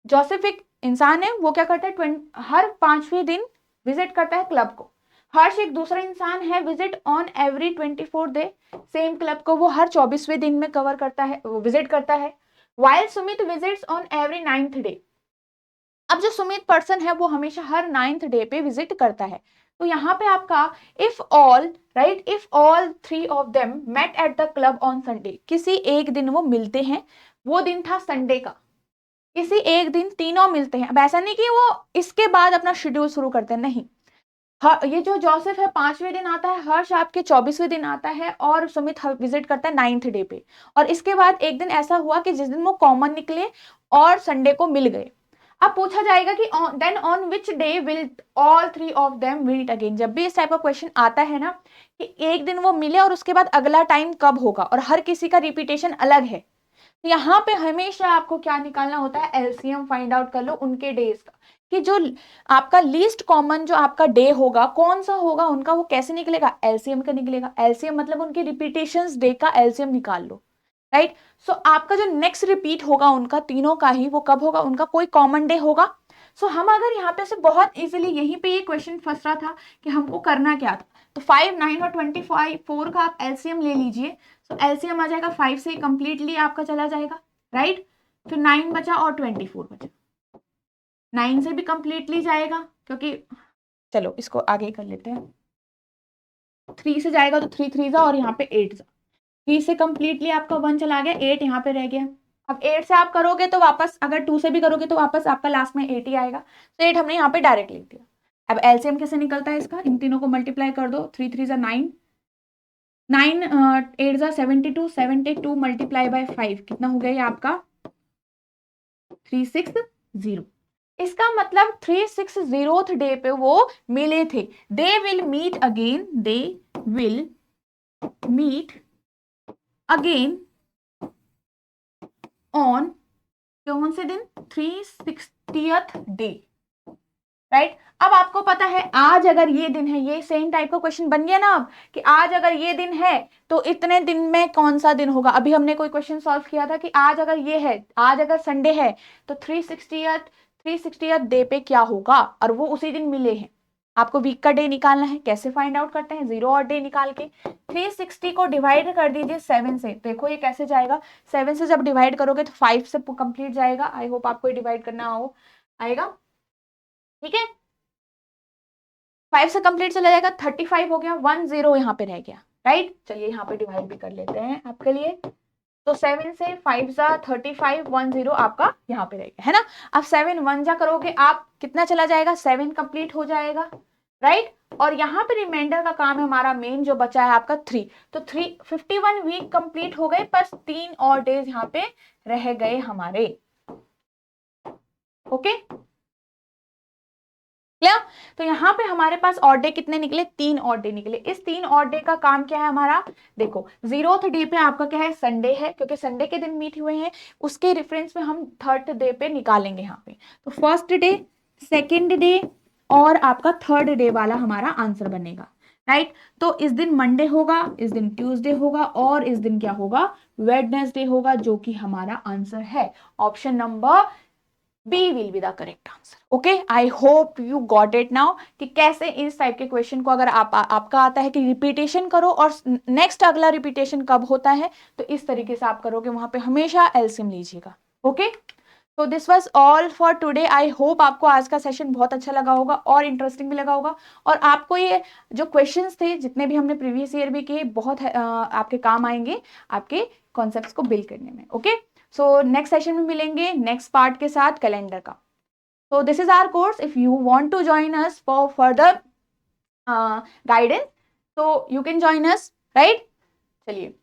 Joseph एक इंसान है, वो क्या करता है, हर 5वें दिन विजिट करता है क्लब को। हर्ष एक दूसरा इंसान है, visit on every 24th day, same club को वो हर 24वें दिन में कवर करता है, वो विजिट करता है। While Sumit visits on every 9th day. अब जो सुमित पर्सन है वो हमेशा हर 9th डे पे विजिट करता है। तो यहाँ पे आपका if all, right, if all 3 of them met at the club on Sunday, किसी एक दिन वो मिलते हैं, वो दिन था संडे का, किसी एक दिन तीनों मिलते हैं। अब ऐसा नहीं कि वो इसके बाद अपना शेड्यूल शुरू करते हैं, नहीं। ये जो जोसेफ है 5वें दिन आता है, हर्ष आपके 24वें दिन आता है और सुमित विजिट करता है 9th डे पे। और इसके बाद एक दिन ऐसा हुआ कि जिस दिन वो कॉमन निकले और संडे को मिल गए। अब पूछा जाएगा कि then on which day will all 3 of them meet again. जब भी इस टाइप का क्वेश्चन आता है ना कि एक दिन वो मिले और उसके बाद अगला टाइम कब होगा, और हर किसी का रिपीटेशन अलग है, तो यहाँ पे हमेशा आपको क्या निकालना होता है, एलसीएम फाइंड आउट कर लो उनके डेज का, कि जो आपका लीस्ट कॉमन जो आपका डे होगा कौन सा होगा उनका, वो कैसे निकलेगा, एलसीएम का निकलेगा। एलसीएम मतलब उनके रिपीटेशंस डे का एलसीएम निकाल लो, राइट। सो आपका जो नेक्स्ट रिपीट होगा उनका तीनों का ही, वो कब होगा, उनका कोई कॉमन डे होगा। सो हम अगर यहाँ पे से बहुत इजीली, यहीं पे ये क्वेश्चन फंस रहा था कि हमको करना क्या था, तो 5, 9 और 25, 4 का आप एलसीएम ले लीजिए। सो एलसीएम आ जाएगा 5 से कंप्लीटली आपका चला जाएगा, राइट। फिर 9 बचा और 24 बचा, 9 से भी कंप्लीटली जाएगा, क्योंकि चलो इसको आगे कर लेते हैं। 3 से जाएगा तो 3 3 जा और यहाँ पे 8 जा, 3 से कंप्लीटली आपका 1 चला गया, 8 यहाँ पे रह गया। अब 8 से आप करोगे तो वापस, अगर 2 से भी करोगे तो वापस आपका लास्ट में 8 ही आएगा। तो 8 हमने यहाँ पे डायरेक्ट लिख दिया। अब एलसीएम कैसे निकलता है इसका, इन तीनों को मल्टीप्लाई कर दो, 3 3 जा 9, 9 8 जा 72, 72 मल्टीप्लाई बाय 5 कितना हो गया ये आपका 360। इसका मतलब 360th डे पे वो मिले थे। They will meet again, they will meet again on कौन से दिन, 360th डे, राइट। अब आपको पता है आज अगर ये दिन है, ये सेम टाइप का क्वेश्चन बन गया ना अब, कि आज अगर ये दिन है तो इतने दिन में कौन सा दिन होगा। अभी हमने कोई क्वेश्चन सॉल्व किया था कि आज अगर ये है, आज अगर संडे है तो 360th डे पे क्या होगा, और वो उसी दिन मिले हैं। आपको वीक का डे निकालना है, कैसे फाइंड आउट करते हैं, 0 और डे निकाल के 360 को डिवाइड कर दीजिए 7 से। देखो ये कैसे जाएगा, 7 से जब डिवाइड करोगे तो 5 से कंप्लीट जाएगा। आई होप आपको डिवाइड करना आएगा, ठीक है। 5 से कंप्लीट चला जाएगा, 35 हो गया, 1 0 यहाँ पे रह गया, राइट। चलिए यहाँ पे डिवाइड भी कर लेते हैं आपके लिए। तो 7 से 5 जा 35, 1 0 आपका यहाँ पे रह गया, है ना। अब 7 1 जा करोगे आप, कितना चला जाएगा, 7 कंप्लीट हो जाएगा, राइट। और यहाँ पे रिमाइंडर का काम है हमारा मेन जो बचा है आपका 3। तो 51 वीक कंप्लीट हो गए, बस 3 और डेज यहाँ पे रह गए हमारे, ओके क्लियर। तो यहाँ पे हमारे पास ऑड डे कितने निकले, 3 ऑड डे निकले। इस 3 ऑड डे का काम क्या है हमारा, देखो 0th डे पे आपका क्या है, संडे है, क्योंकि संडे के दिन मीट हुए हैं, उसके रेफरेंस में हम 3rd डे पे निकालेंगे यहाँ पे। तो 1st डे, 2nd डे और आपका 3rd डे वाला हमारा आंसर बनेगा, राइट। तो इस दिन मंडे होगा, इस दिन ट्यूसडे होगा और इस दिन क्या होगा, वेडनेसडे होगा, जो कि हमारा आंसर है option number B will be the correct answer. Okay, I hope you got it now कि कैसे इस टाइप के क्वेश्चन को अगर आपका आता है कि रिपीटेशन करो और नेक्स्ट अगला रिपीटेशन कब होता है, तो इस तरीके से आप करोगे, वहां पे हमेशा एलसीएम लीजिएगा। ओके, तो this was all for today. I hope आपको आज का सेशन बहुत अच्छा लगा होगा और इंटरेस्टिंग भी लगा होगा, और आपको ये जो क्वेश्चंस थे जितने भी हमने प्रीवियस ईयर भी किए, बहुत आपके काम आएंगे आपके कॉन्सेप्ट्स को बिल्ड करने में। ओके, सो नेक्स्ट सेशन में मिलेंगे नेक्स्ट पार्ट के साथ कैलेंडर का। So this is our course. If you want to join us for further guidance, so you can join us, right? चलिए,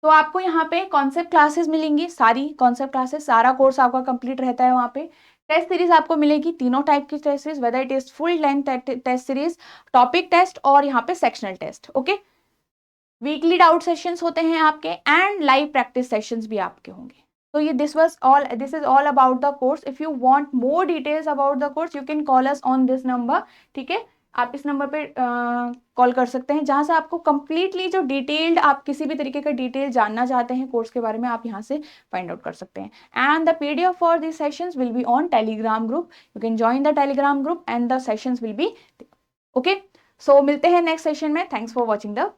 तो आपको यहाँ पे कॉन्सेप्ट क्लासेस मिलेंगी, सारी कॉन्सेप्ट क्लासेस, सारा कोर्स आपका कंप्लीट रहता है वहाँ पे। टेस्ट सीरीज आपको मिलेगी, तीनों टाइप की test series, whether it is full length test series, topic test और यहाँ पे sectional test. Okay, weekly doubt sessions होते हैं आपके एंड लाइव प्रैक्टिस सेशंस भी आपके होंगे। तो ये this is all about the course. If you want more details about the course, you can call us on this number. ठीक है, आप इस नंबर पे कॉल कर सकते हैं, जहां से आपको कंप्लीटली जो डिटेल्ड, आप किसी भी तरीके का डिटेल जानना चाहते हैं कोर्स के बारे में, आप यहाँ से फाइंड आउट कर सकते हैं। And the PDF for this sessions will be on Telegram group. You can join the Telegram group and the sessions will be. Okay, so मिलते हैं नेक्स्ट सेशन में। Thanks for watching the